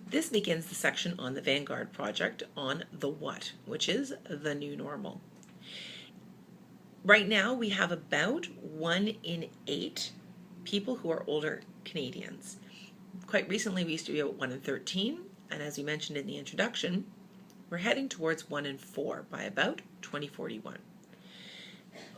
This begins the section on the Vanguard project on the what, which is the new normal. Right now, we have about 1 in 8 people who are older Canadians. Quite recently, we used to be about 1 in 13, and as we mentioned in the introduction, we're heading towards 1 in 4 by about 2041.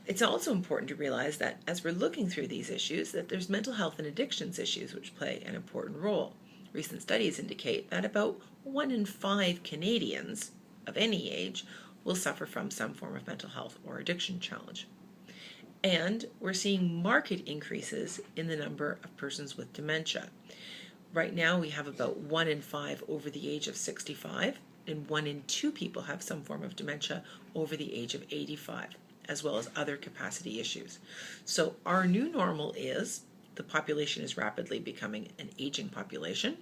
It's also important to realize that as we're looking through these issues, that there's mental health and addictions issues which play an important role. Recent studies indicate that about 1 in 5 Canadians of any age will suffer from some form of mental health or addiction challenge. And we're seeing marked increases in the number of persons with dementia. Right now we have about 1 in 5 over the age of 65, and 1 in 2 people have some form of dementia over the age of 85, as well as other capacity issues. So our new normal is the population is rapidly becoming an aging population.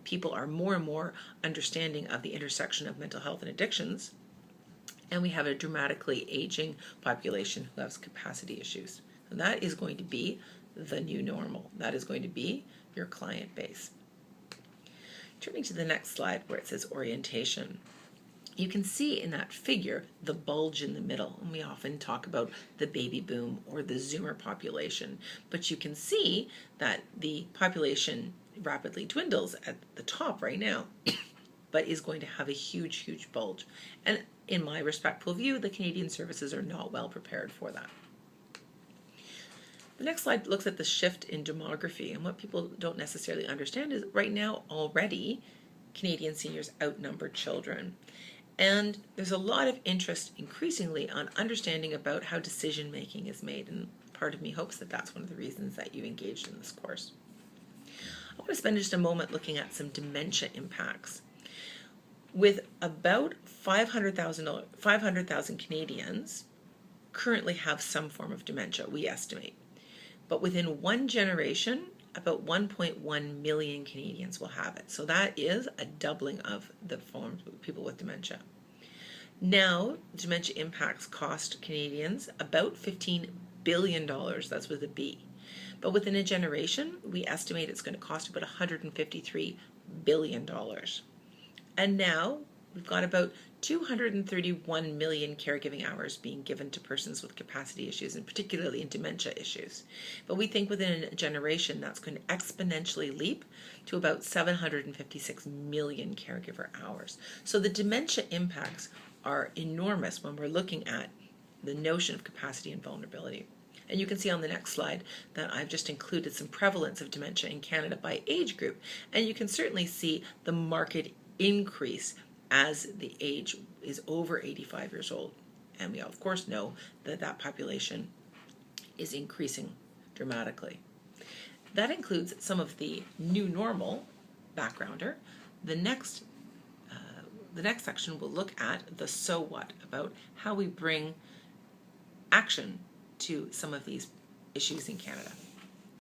People are more and more understanding of the intersection of mental health and addictions, and we have a dramatically aging population who has capacity issues. And that is going to be the new normal. That is going to be your client base. Turning to the next slide where it says orientation. You can see in that figure the bulge in the middle, and we often talk about the baby boom or the Zoomer population, but you can see that the population rapidly dwindles at the top right now, but is going to have a huge, huge bulge. And in my respectful view, the Canadian services are not well prepared for that. The next slide looks at the shift in demography, and what people don't necessarily understand is right now already Canadian seniors outnumber children. And there's a lot of interest increasingly on understanding about how decision making is made, and part of me hopes that that's one of the reasons that you engaged in this course. I want to spend just a moment looking at some dementia impacts. With about 500,000 Canadians currently have some form of dementia, we estimate. But within one generation, about 1.1 million Canadians will have it. So that is a doubling of the forms of people with dementia. Now, dementia impacts cost Canadians about $15 billion, that's with a B. But within a generation, we estimate it's going to cost about $153 billion. And now, we've got about 231 million caregiving hours being given to persons with capacity issues, and particularly in dementia issues. But we think within a generation that's going to exponentially leap to about 756 million caregiver hours. So the dementia impacts are enormous when we're looking at the notion of capacity and vulnerability. And you can see on the next slide that I've just included some prevalence of dementia in Canada by age group. And you can certainly see the marked increase as the age is over 85 years old. And we of course know that that population is increasing dramatically. That includes some of the new normal backgrounder. The next section will look at the so what, about how we bring action to some of these issues in Canada.